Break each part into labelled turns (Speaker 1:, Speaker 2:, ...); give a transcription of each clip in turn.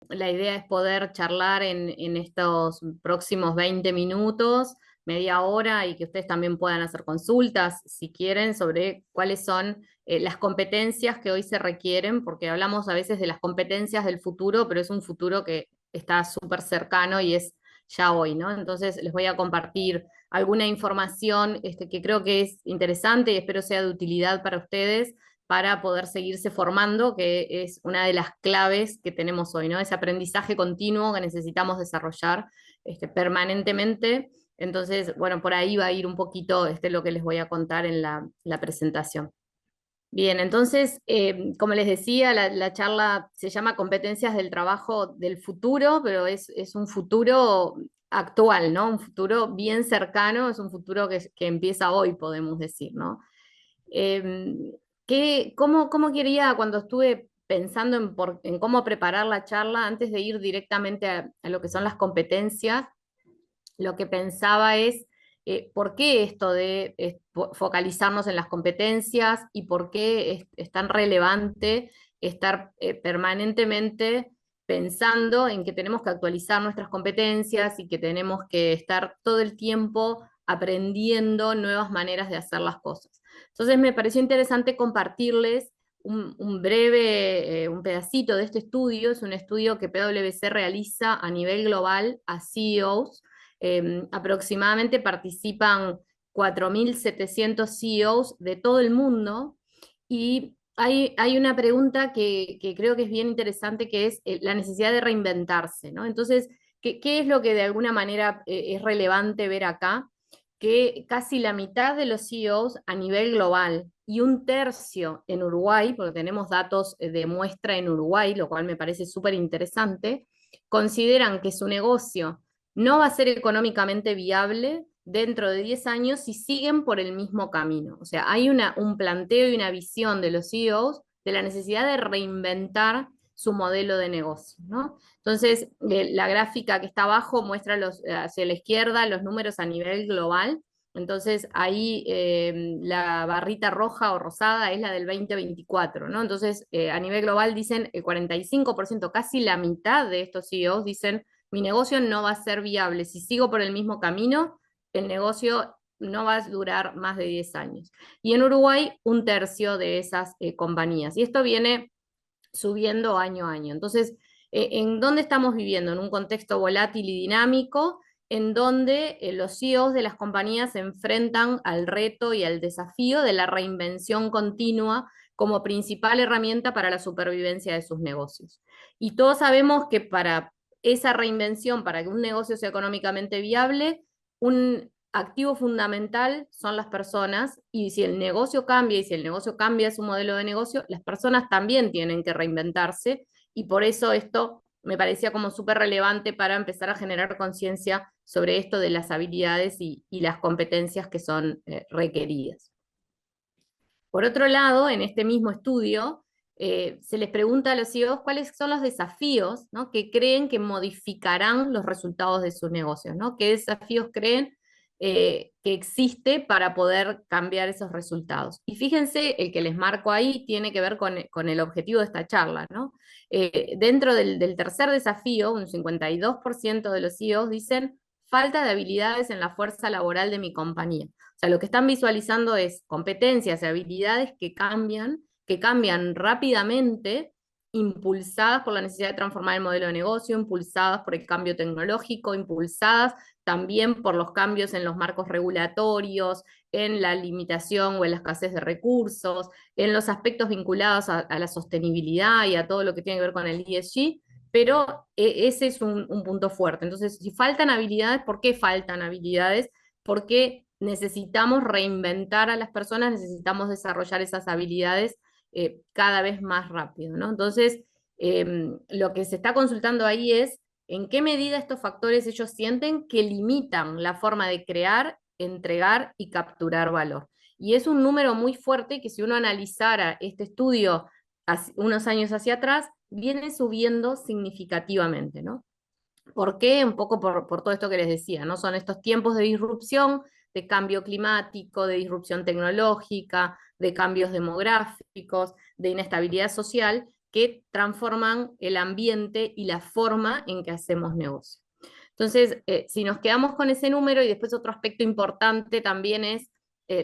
Speaker 1: la idea es poder charlar en estos próximos 20 minutos, media hora, y que ustedes también puedan hacer consultas, si quieren, sobre cuáles son las competencias que hoy se requieren, porque hablamos a veces de las competencias del futuro, pero es un futuro que está súper cercano y es ya hoy, ¿no? Entonces les voy a compartir alguna información que creo que es interesante y espero sea de utilidad para ustedes para poder seguirse formando, que es una de las claves que tenemos hoy, ¿no? Ese aprendizaje continuo que necesitamos desarrollar permanentemente. Entonces, bueno, por ahí va a ir un poquito lo que les voy a contar en la presentación. Bien, entonces, como les decía, la charla se llama Competencias del Trabajo del Futuro, pero es un futuro actual, ¿no? Un futuro bien cercano, es un futuro que empieza hoy, podemos decir, ¿no? Eh, cómo quería, cuando estuve pensando en cómo preparar la charla, antes de ir directamente a lo que son las competencias, lo que pensaba es por qué esto de focalizarnos en las competencias y por qué es tan relevante estar permanentemente pensando en que tenemos que actualizar nuestras competencias y que tenemos que estar todo el tiempo aprendiendo nuevas maneras de hacer las cosas. Entonces me pareció interesante compartirles un breve, un pedacito de este estudio. Es un estudio que PwC realiza a nivel global a CEOs. Aproximadamente participan 4.700 CEOs de todo el mundo y hay una pregunta que creo que es bien interesante, que es la necesidad de reinventarse, ¿no? Entonces, ¿qué es lo que de alguna manera es relevante ver acá? Que casi la mitad de los CEOs a nivel global y un tercio en Uruguay, porque tenemos datos de muestra en Uruguay, lo cual me parece súper interesante, consideran que su negocio no va a ser económicamente viable dentro de 10 años si siguen por el mismo camino. O sea, hay un planteo y una visión de los CEOs de la necesidad de reinventar su modelo de negocio, ¿no? Entonces, la gráfica que está abajo muestra hacia la izquierda los números a nivel global. Entonces, ahí la barrita roja o rosada es la del 2024, ¿no? Entonces, a nivel global dicen el 45%, casi la mitad de estos CEOs dicen, mi negocio no va a ser viable. Si sigo por el mismo camino, el negocio no va a durar más de 10 años. Y en Uruguay, un tercio de esas compañías. Y esto viene subiendo año a año. Entonces, ¿en dónde estamos viviendo? En un contexto volátil y dinámico, en donde los CEOs de las compañías se enfrentan al reto y al desafío de la reinvención continua como principal herramienta para la supervivencia de sus negocios. Y todos sabemos que para esa reinvención, para que un negocio sea económicamente viable, un activo fundamental son las personas, y si el negocio cambia y si el negocio cambia su modelo de negocio, las personas también tienen que reinventarse, y por eso esto me parecía como súper relevante para empezar a generar conciencia sobre esto de las habilidades y las competencias que son requeridas. Por otro lado, en este mismo estudio, se les pregunta a los CEOs cuáles son los desafíos, ¿no?, que creen que modificarán los resultados de sus negocios, ¿no? ¿Qué desafíos creen que existe para poder cambiar esos resultados? Y fíjense, el que les marco ahí tiene que ver con el objetivo de esta charla, ¿no? Dentro del tercer desafío, un 52% de los CEOs dicen falta de habilidades en la fuerza laboral de mi compañía. O sea, lo que están visualizando es competencias y habilidades que cambian rápidamente, impulsadas por la necesidad de transformar el modelo de negocio, impulsadas por el cambio tecnológico, impulsadas también por los cambios en los marcos regulatorios, en la limitación o en la escasez de recursos, en los aspectos vinculados a la sostenibilidad y a todo lo que tiene que ver con el ESG, pero ese es un punto fuerte. Entonces, si faltan habilidades, ¿por qué faltan habilidades? Porque necesitamos reinventar a las personas, necesitamos desarrollar esas habilidades cada vez más rápido, ¿no? Entonces, lo que se está consultando ahí es en qué medida estos factores ellos sienten que limitan la forma de crear, entregar y capturar valor. Y es un número muy fuerte que, si uno analizara este estudio unos años hacia atrás, viene subiendo significativamente, ¿no? ¿Por qué? Un poco por todo esto que les decía, ¿no? Son estos tiempos de disrupción, de cambio climático, de disrupción tecnológica, de cambios demográficos, de inestabilidad social, que transforman el ambiente y la forma en que hacemos negocio. Entonces, si nos quedamos con ese número, y después otro aspecto importante también es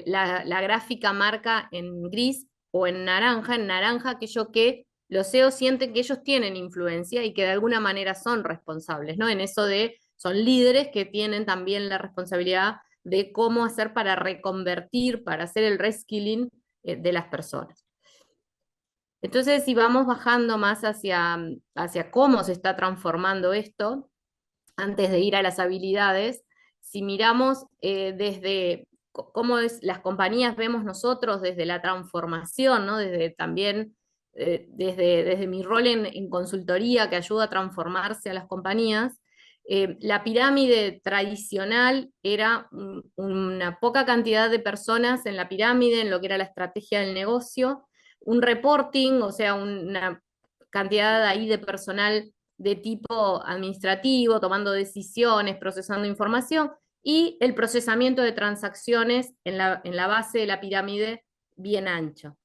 Speaker 1: la gráfica marca en gris o en naranja aquello que los CEOs sienten que ellos tienen influencia y que de alguna manera son responsables, ¿no? En eso de, son líderes que tienen también la responsabilidad de cómo hacer para reconvertir, para hacer el reskilling de las personas. Entonces, si vamos bajando más hacia cómo se está transformando esto, antes de ir a las habilidades, si miramos desde cómo las compañías vemos nosotros desde la transformación, ¿no? Desde también, desde mi rol en consultoría que ayuda a transformarse a las compañías, la pirámide tradicional era una poca cantidad de personas en la pirámide, en lo que era la estrategia del negocio, un reporting, o sea, una cantidad ahí de personal de tipo administrativo, tomando decisiones, procesando información, y el procesamiento de transacciones en la base de la pirámide bien ancho.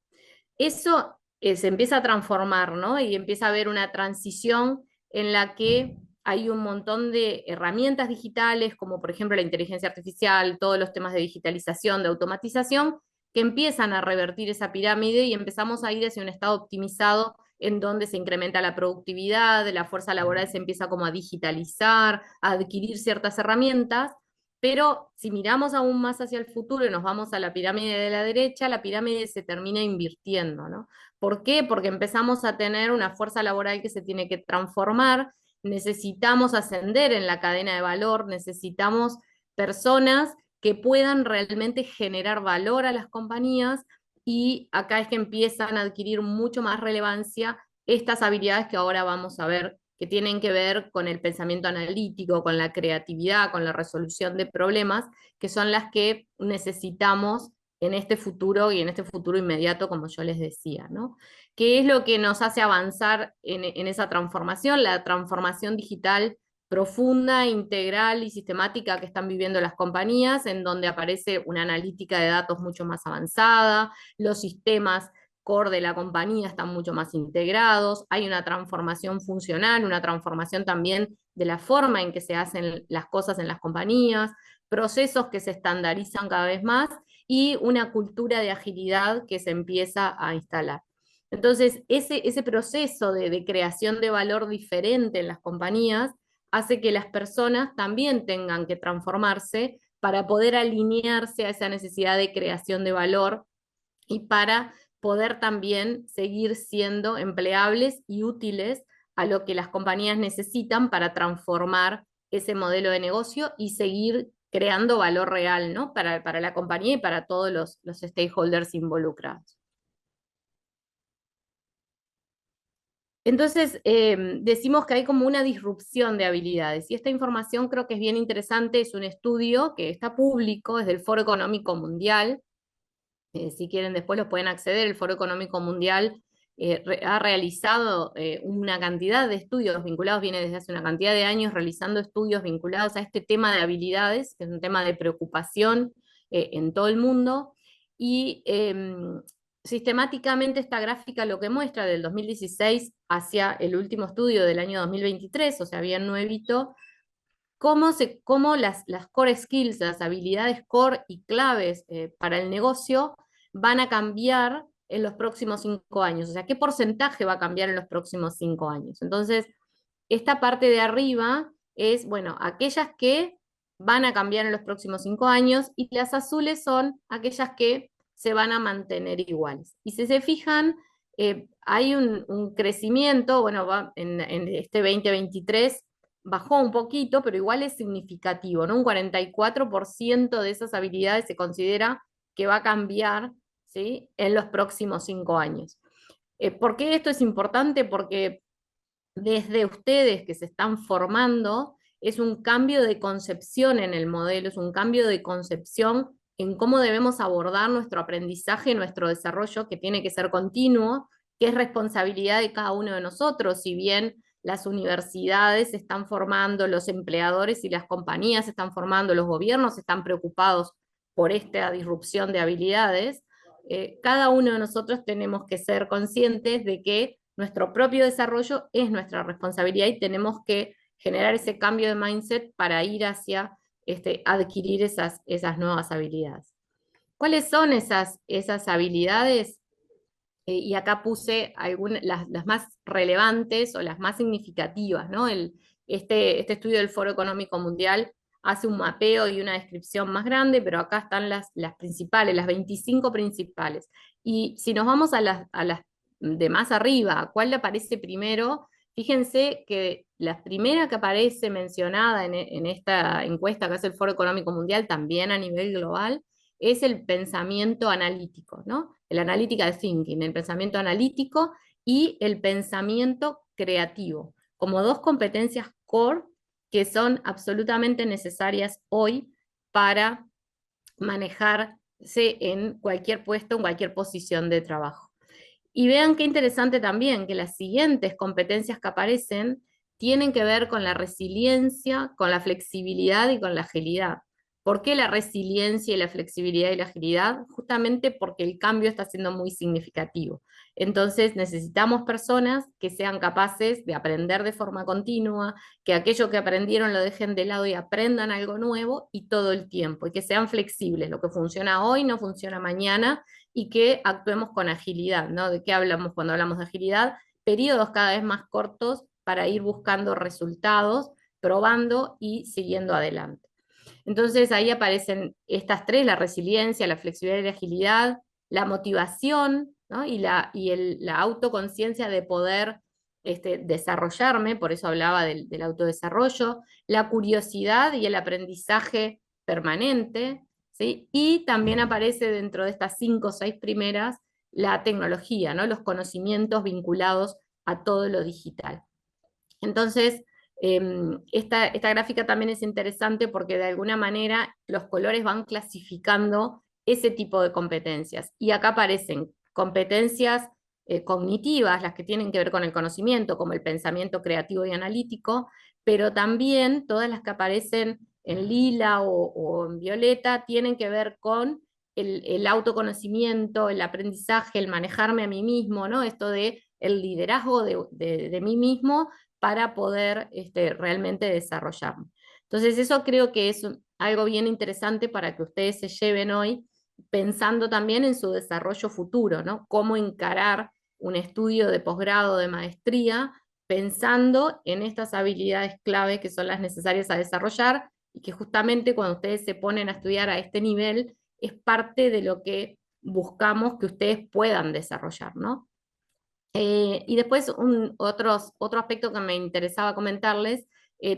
Speaker 1: Eso se empieza a transformar, ¿no? Y empieza a haber una transición en la que hay un montón de herramientas digitales, como por ejemplo la inteligencia artificial, todos los temas de digitalización, de automatización, que empiezan a revertir esa pirámide y empezamos a ir hacia un estado optimizado en donde se incrementa la productividad, la fuerza laboral se empieza como a digitalizar, a adquirir ciertas herramientas, pero si miramos aún más hacia el futuro y nos vamos a la pirámide de la derecha, la pirámide se termina invirtiendo, ¿no? ¿Por qué? Porque empezamos a tener una fuerza laboral que se tiene que transformar, necesitamos ascender en la cadena de valor, necesitamos personas que puedan realmente generar valor a las compañías, y acá es que empiezan a adquirir mucho más relevancia estas habilidades que ahora vamos a ver, que tienen que ver con el pensamiento analítico, con la creatividad, con la resolución de problemas, que son las que necesitamos en este futuro y en este futuro inmediato, como yo les decía, ¿no? ¿Qué es lo que nos hace avanzar en esa transformación? La transformación digital profunda, integral y sistemática que están viviendo las compañías, en donde aparece una analítica de datos mucho más avanzada, los sistemas core de la compañía están mucho más integrados, hay una transformación funcional, una transformación también de la forma en que se hacen las cosas en las compañías, procesos que se estandarizan cada vez más y una cultura de agilidad que se empieza a instalar. Entonces, ese proceso de creación de valor diferente en las compañías hace que las personas también tengan que transformarse para poder alinearse a esa necesidad de creación de valor y para poder también seguir siendo empleables y útiles a lo que las compañías necesitan para transformar ese modelo de negocio y seguir creando valor real, ¿no? Para la compañía y para todos los stakeholders involucrados. Entonces, decimos que hay como una disrupción de habilidades, y esta información creo que es bien interesante, es un estudio que está público, es del Foro Económico Mundial, si quieren después lo pueden acceder, el Foro Económico Mundial ha realizado una cantidad de estudios vinculados, viene desde hace una cantidad de años realizando estudios vinculados a este tema de habilidades, que es un tema de preocupación en todo el mundo, y sistemáticamente esta gráfica lo que muestra del 2016 hacia el último estudio del año 2023, o sea, bien nuevito, cómo las core skills, las habilidades core y claves para el negocio van a cambiar en los próximos 5 años. O sea, ¿qué porcentaje va a cambiar en los próximos 5 años? Entonces, esta parte de arriba es, bueno, aquellas que van a cambiar en los próximos 5 años, y las azules son aquellas que se van a mantener iguales. Y si se fijan, hay un crecimiento, bueno, en este 2023 bajó un poquito, pero igual es significativo, ¿no? Un 44% de esas habilidades se considera que va a cambiar, ¿sí?, en los próximos 5 años. ¿Por qué esto es importante? Porque desde ustedes que se están formando, es un cambio de concepción en el modelo, es un cambio de concepción en cómo debemos abordar nuestro aprendizaje, nuestro desarrollo, que tiene que ser continuo, que es responsabilidad de cada uno de nosotros. Si bien las universidades se están formando, los empleadores y las compañías se están formando, los gobiernos están preocupados por esta disrupción de habilidades, cada uno de nosotros tenemos que ser conscientes de que nuestro propio desarrollo es nuestra responsabilidad y tenemos que generar ese cambio de mindset para ir hacia adquirir esas nuevas habilidades. ¿Cuáles son esas habilidades? Y acá puse las más relevantes o las más significativas, ¿no? Este estudio del Foro Económico Mundial hace un mapeo y una descripción más grande, pero acá están las principales, las 25 principales. Y si nos vamos a las de más arriba, ¿cuál le aparece primero? Fíjense que la primera que aparece mencionada en esta encuesta que hace el Foro Económico Mundial, también a nivel global, es el pensamiento analítico, ¿no? El analytical thinking, el pensamiento analítico y el pensamiento creativo, como dos competencias core que son absolutamente necesarias hoy para manejarse en cualquier puesto, en cualquier posición de trabajo. Y vean qué interesante también que las siguientes competencias que aparecen tienen que ver con la resiliencia, con la flexibilidad y con la agilidad. ¿Por qué la resiliencia y la flexibilidad y la agilidad? Justamente porque el cambio está siendo muy significativo. Entonces necesitamos personas que sean capaces de aprender de forma continua, que aquello que aprendieron lo dejen de lado y aprendan algo nuevo y todo el tiempo, y que sean flexibles. Lo que funciona hoy no funciona mañana y que actuemos con agilidad, ¿no? ¿De qué hablamos cuando hablamos de agilidad? Periodos cada vez más cortos para ir buscando resultados, probando y siguiendo adelante. Entonces ahí aparecen estas tres: la resiliencia, la flexibilidad y la agilidad, la motivación, ¿no? La autoconciencia de poder desarrollarme, por eso hablaba del autodesarrollo, la curiosidad y el aprendizaje permanente, ¿sí? Y también aparece dentro de estas 5 o 6 primeras la tecnología, ¿no? Los conocimientos vinculados a todo lo digital. Entonces, esta gráfica también es interesante porque de alguna manera los colores van clasificando ese tipo de competencias. Y acá aparecen competencias cognitivas, las que tienen que ver con el conocimiento, como el pensamiento creativo y analítico, pero también todas las que aparecen en lila o en violeta tienen que ver con el autoconocimiento, el aprendizaje, el manejarme a mí mismo, ¿no? Esto de el liderazgo de mí mismo para poder realmente desarrollarme. Entonces eso creo que es algo bien interesante para que ustedes se lleven hoy, pensando también en su desarrollo futuro, ¿no? Cómo encarar un estudio de posgrado, de maestría, pensando en estas habilidades clave que son las necesarias a desarrollar y que justamente cuando ustedes se ponen a estudiar a este nivel es parte de lo que buscamos que ustedes puedan desarrollar, ¿no? Y después otro aspecto que me interesaba comentarles,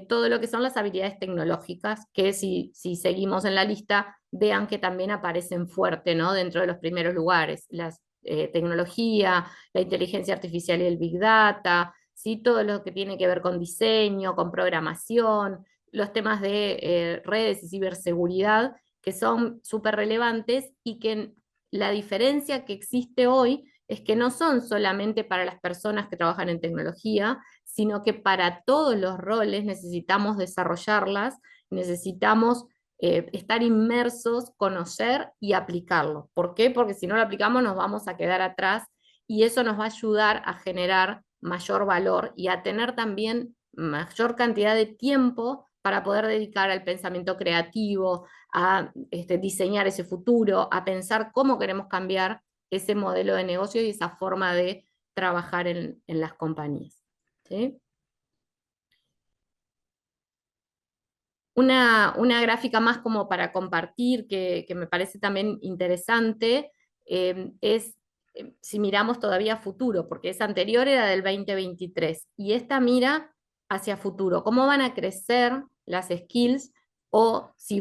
Speaker 1: todo lo que son las habilidades tecnológicas, que si seguimos en la lista, vean que también aparecen fuerte, ¿no? Dentro de los primeros lugares. La tecnología, la inteligencia artificial y el big data, ¿sí? Todo lo que tiene que ver con diseño, con programación, los temas de redes y ciberseguridad, que son súper relevantes y que la diferencia que existe hoy es que no son solamente para las personas que trabajan en tecnología, sino que para todos los roles necesitamos desarrollarlas, necesitamos estar inmersos, conocer y aplicarlo. ¿Por qué? Porque si no lo aplicamos nos vamos a quedar atrás y eso nos va a ayudar a generar mayor valor y a tener también mayor cantidad de tiempo para poder dedicar al pensamiento creativo, a diseñar ese futuro, a pensar cómo queremos cambiar ese modelo de negocio y esa forma de trabajar en las compañías. ¿Sí? Una gráfica más como para compartir que me parece también interesante es si miramos todavía a futuro, porque esa anterior era del 2023 y esta mira hacia futuro, cómo van a crecer las skills o si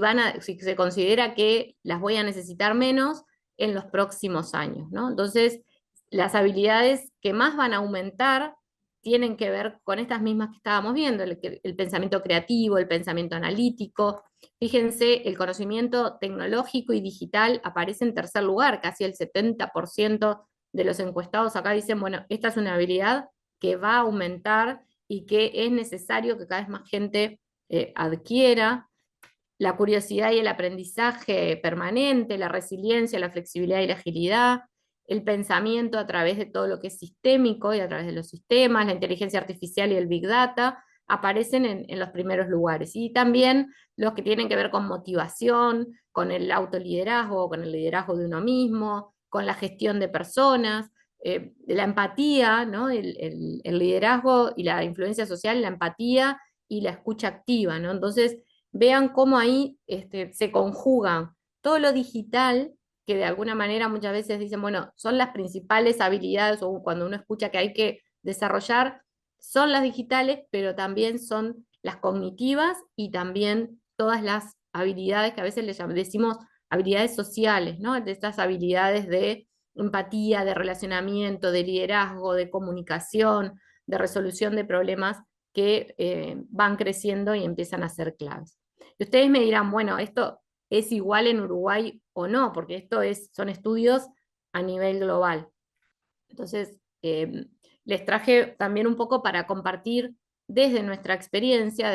Speaker 1: se considera que las voy a necesitar menos en los próximos años, ¿no? Entonces, las habilidades que más van a aumentar tienen que ver con estas mismas que estábamos viendo, el pensamiento creativo, el pensamiento analítico. Fíjense, el conocimiento tecnológico y digital aparece en tercer lugar, casi el 70% de los encuestados acá dicen, bueno, esta es una habilidad que va a aumentar y que es necesario que cada vez más gente adquiera. La curiosidad y el aprendizaje permanente, la resiliencia, la flexibilidad y la agilidad, el pensamiento a través de todo lo que es sistémico y a través de los sistemas, la inteligencia artificial y el Big Data, aparecen en los primeros lugares. Y también los que tienen que ver con motivación, con el autoliderazgo, con el liderazgo de uno mismo, con la gestión de personas, la empatía, ¿no? El liderazgo y la influencia social, la empatía y la escucha activa, ¿no? Entonces, vean cómo ahí se conjugan todo lo digital, que de alguna manera muchas veces dicen, bueno, son las principales habilidades, o cuando uno escucha que hay que desarrollar, son las digitales, pero también son las cognitivas y también todas las habilidades que a veces decimos habilidades sociales, ¿no? De estas habilidades de empatía, de relacionamiento, de liderazgo, de comunicación, de resolución de problemas que van creciendo y empiezan a ser claves. Y ustedes me dirán, bueno, esto es igual en Uruguay o no, porque son estudios a nivel global. Entonces, les traje también un poco para compartir desde nuestra experiencia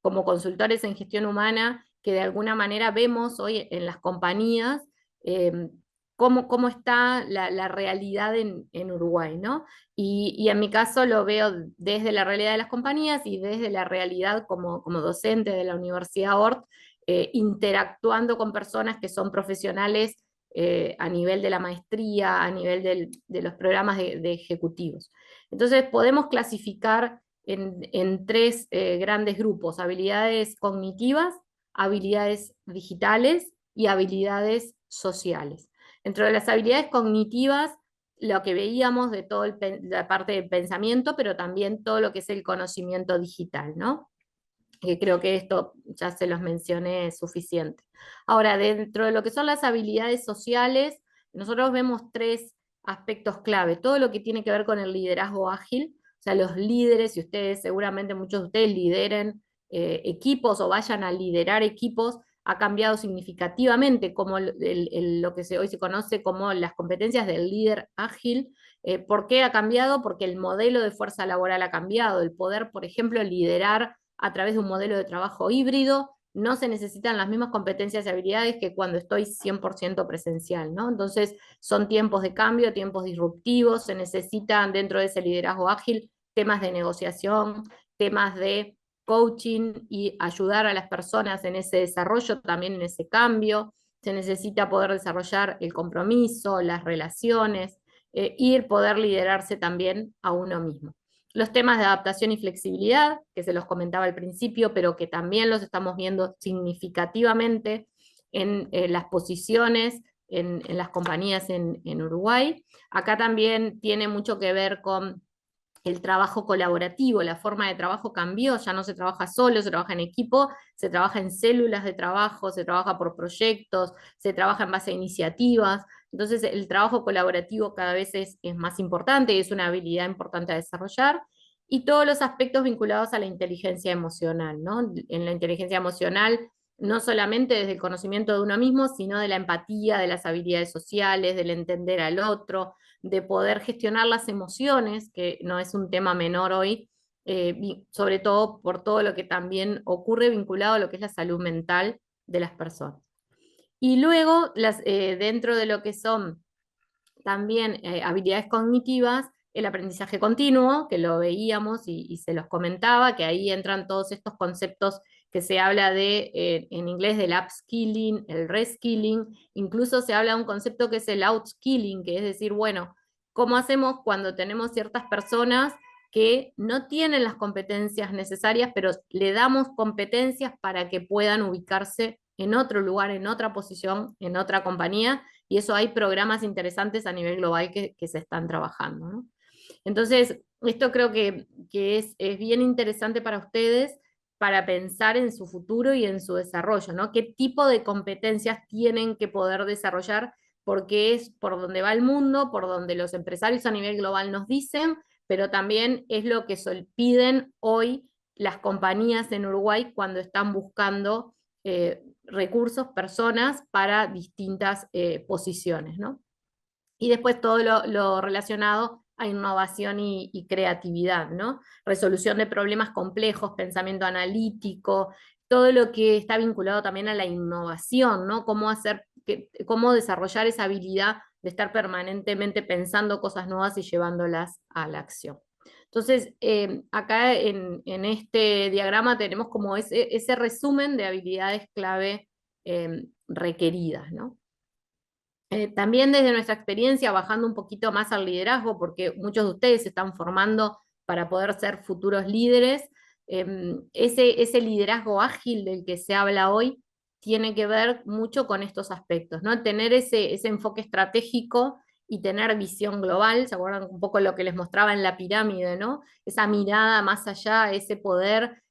Speaker 1: como consultores en gestión humana, que de alguna manera vemos hoy en las compañías eh, cómo está la realidad en Uruguay, ¿no? Y en mi caso lo veo desde la realidad de las compañías y desde la realidad como docente de la Universidad Ort, interactuando con personas que son profesionales a nivel de la maestría, a nivel de los programas de ejecutivos. Entonces podemos clasificar en tres grandes grupos: habilidades cognitivas, habilidades digitales y habilidades sociales. Dentro de las habilidades cognitivas, lo que veíamos de toda la parte del pensamiento, pero también todo lo que es el conocimiento digital, ¿no? Que creo que esto ya se los mencioné suficiente. Ahora, dentro de lo que son las habilidades sociales, nosotros vemos tres aspectos clave. Todo lo que tiene que ver con el liderazgo ágil, o sea, los líderes, y ustedes seguramente muchos de ustedes lideren equipos o vayan a liderar equipos, ha cambiado significativamente como lo que hoy se conoce como las competencias del líder ágil. ¿Por qué ha cambiado? Porque el modelo de fuerza laboral ha cambiado. El poder, por ejemplo, liderar a través de un modelo de trabajo híbrido, no se necesitan las mismas competencias y habilidades que cuando estoy 100% presencial, ¿no? Entonces, son tiempos de cambio, tiempos disruptivos, se necesitan dentro de ese liderazgo ágil temas de negociación, temas de coaching y ayudar a las personas en ese desarrollo, también en ese cambio. Se necesita poder desarrollar el compromiso, las relaciones, y poder liderarse también a uno mismo. Los temas de adaptación y flexibilidad, que se los comentaba al principio, pero que también los estamos viendo significativamente en las posiciones, en las compañías en Uruguay. Acá también tiene mucho que ver con el trabajo colaborativo, la forma de trabajo cambió, ya no se trabaja solo, se trabaja en equipo, se trabaja en células de trabajo, se trabaja por proyectos, se trabaja en base a iniciativas. Entonces el trabajo colaborativo cada vez es más importante y es una habilidad importante a desarrollar. Y todos los aspectos vinculados a la inteligencia emocional, ¿no? En la inteligencia emocional, no solamente desde el conocimiento de uno mismo, sino de la empatía, de las habilidades sociales, del entender al otro, de poder gestionar las emociones, que no es un tema menor hoy, sobre todo por todo lo que también ocurre vinculado a lo que es la salud mental de las personas. Y luego, dentro de lo que son también habilidades cognitivas, el aprendizaje continuo, que lo veíamos y se los comentaba, que ahí entran todos estos conceptos que se habla en inglés del upskilling, el reskilling, incluso se habla de un concepto que es el outskilling, que es decir, bueno, ¿cómo hacemos cuando tenemos ciertas personas que no tienen las competencias necesarias, pero le damos competencias para que puedan ubicarse en otro lugar, en otra posición, en otra compañía? Y eso hay programas interesantes a nivel global que se están trabajando, ¿no? Entonces, esto creo que es bien interesante para ustedes para pensar en su futuro y en su desarrollo, ¿no? ¿Qué tipo de competencias tienen que poder desarrollar? Porque es por donde va el mundo, por donde los empresarios a nivel global nos dicen, pero también es lo que piden hoy las compañías en Uruguay cuando están buscando recursos, personas para distintas posiciones, ¿no? Y después todo lo relacionado a innovación y creatividad, ¿no? Resolución de problemas complejos, pensamiento analítico, todo lo que está vinculado también a la innovación, ¿no? Cómo desarrollar esa habilidad de estar permanentemente pensando cosas nuevas y llevándolas a la acción. Entonces, acá en este diagrama tenemos como ese resumen de habilidades clave requeridas, ¿no? También desde nuestra experiencia, bajando un poquito más al liderazgo, porque muchos de ustedes se están formando para poder ser futuros líderes, ese liderazgo ágil del que se habla hoy tiene que ver mucho con estos aspectos, ¿no? Tener ese enfoque estratégico y tener visión global. ¿Se acuerdan un poco lo que les mostraba en la pirámide, ¿no? Esa mirada más allá, ese poder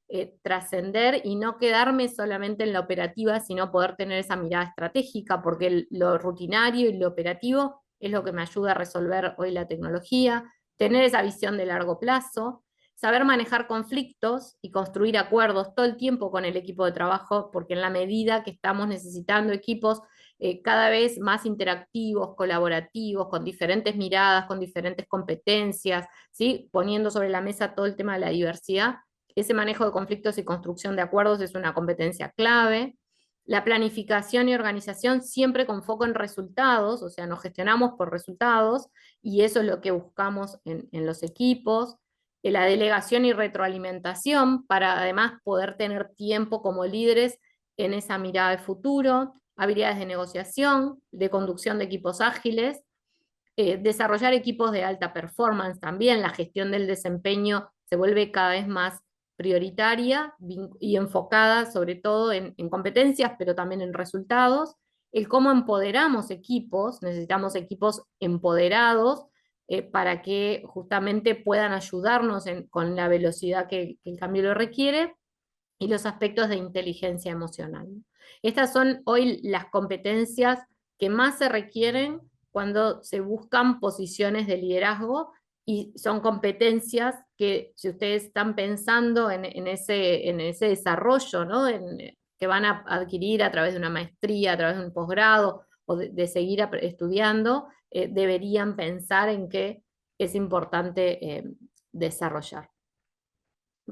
Speaker 1: trascender y no quedarme solamente en la operativa, sino poder tener esa mirada estratégica, porque lo rutinario y lo operativo es lo que me ayuda a resolver hoy la tecnología, tener esa visión de largo plazo, saber manejar conflictos y construir acuerdos todo el tiempo con el equipo de trabajo, porque en la medida que estamos necesitando equipos cada vez más interactivos, colaborativos, con diferentes miradas, con diferentes competencias, ¿sí? Poniendo sobre la mesa todo el tema de la diversidad, ese manejo de conflictos y construcción de acuerdos es una competencia clave. La planificación y organización siempre con foco en resultados, o sea, nos gestionamos por resultados y eso es lo que buscamos en los equipos. La delegación y retroalimentación para además poder tener tiempo como líderes en esa mirada de futuro. Habilidades de negociación, de conducción de equipos ágiles, desarrollar equipos de alta performance también, la gestión del desempeño se vuelve cada vez más prioritaria y enfocada sobre todo en competencias, pero también en resultados. El cómo empoderamos equipos, necesitamos equipos empoderados para que justamente puedan ayudarnos con la velocidad que el cambio lo requiere, y los aspectos de inteligencia emocional. Estas son hoy las competencias que más se requieren cuando se buscan posiciones de liderazgo y son competencias que si ustedes están pensando en ese desarrollo, ¿no? Que van a adquirir a través de una maestría, a través de un posgrado o de seguir estudiando, deberían pensar en qué es importante desarrollar.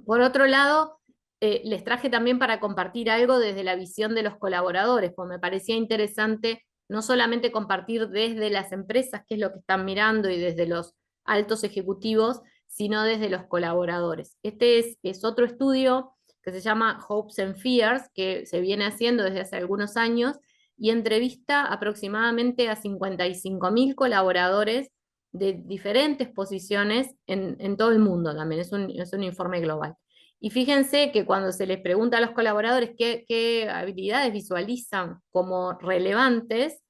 Speaker 1: Por otro lado, les traje también para compartir algo desde la visión de los colaboradores, porque me parecía interesante no solamente compartir desde las empresas qué es lo que están mirando y desde los altos ejecutivos, sino desde los colaboradores. Este es otro estudio que se llama Hopes and Fears, que se viene haciendo desde hace algunos años y entrevista aproximadamente a 55.000 colaboradores de diferentes posiciones en todo el mundo también, es un informe global. Y fíjense que cuando se les pregunta a los colaboradores qué habilidades visualizan como relevantes,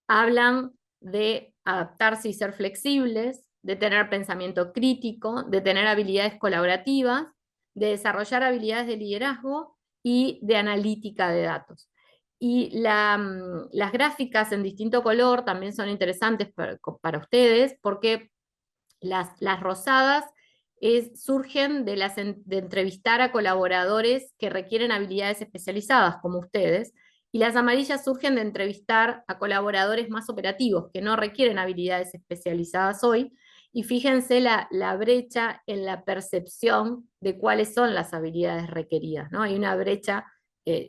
Speaker 1: hablan de adaptarse y ser flexibles, de tener pensamiento crítico, de tener habilidades colaborativas, de desarrollar habilidades de liderazgo y de analítica de datos. Y las gráficas en distinto color también son interesantes para ustedes porque las rosadas surgen de entrevistar a colaboradores que requieren habilidades especializadas, como ustedes, y las amarillas surgen de entrevistar a colaboradores más operativos, que no requieren habilidades especializadas hoy, y fíjense la brecha en la percepción de cuáles son las habilidades requeridas, ¿no? Hay una brecha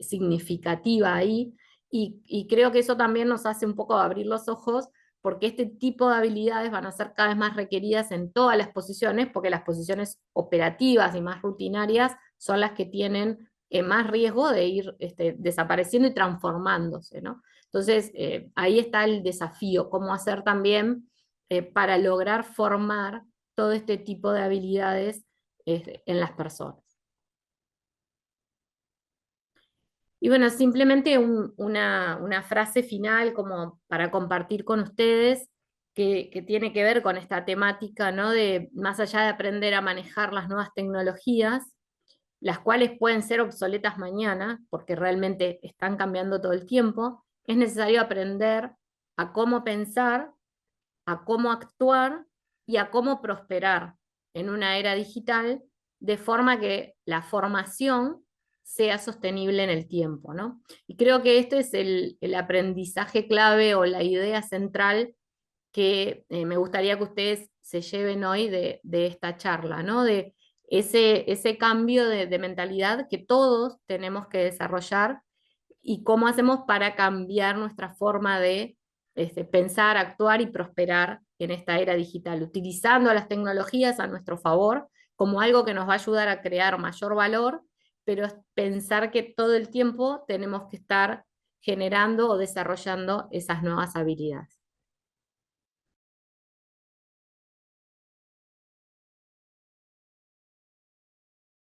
Speaker 1: significativa ahí, y creo que eso también nos hace un poco abrir los ojos porque este tipo de habilidades van a ser cada vez más requeridas en todas las posiciones, porque las posiciones operativas y más rutinarias son las que tienen más riesgo de ir desapareciendo y transformándose, ¿no? Entonces, ahí está el desafío, cómo hacer también para lograr formar todo este tipo de habilidades en las personas. Y bueno, simplemente una frase final como para compartir con ustedes que tiene que ver con esta temática, ¿no? De más allá de aprender a manejar las nuevas tecnologías, las cuales pueden ser obsoletas mañana, porque realmente están cambiando todo el tiempo, es necesario aprender a cómo pensar, a cómo actuar y a cómo prosperar en una era digital, de forma que la formación sea sostenible en el tiempo, ¿no? Y creo que este es el aprendizaje clave o la idea central que me gustaría que ustedes se lleven hoy de esta charla, ¿no? De ese cambio de mentalidad que todos tenemos que desarrollar y cómo hacemos para cambiar nuestra forma de pensar, actuar y prosperar en esta era digital, utilizando las tecnologías a nuestro favor como algo que nos va a ayudar a crear mayor valor, pero es pensar que todo el tiempo tenemos que estar generando o desarrollando esas nuevas habilidades.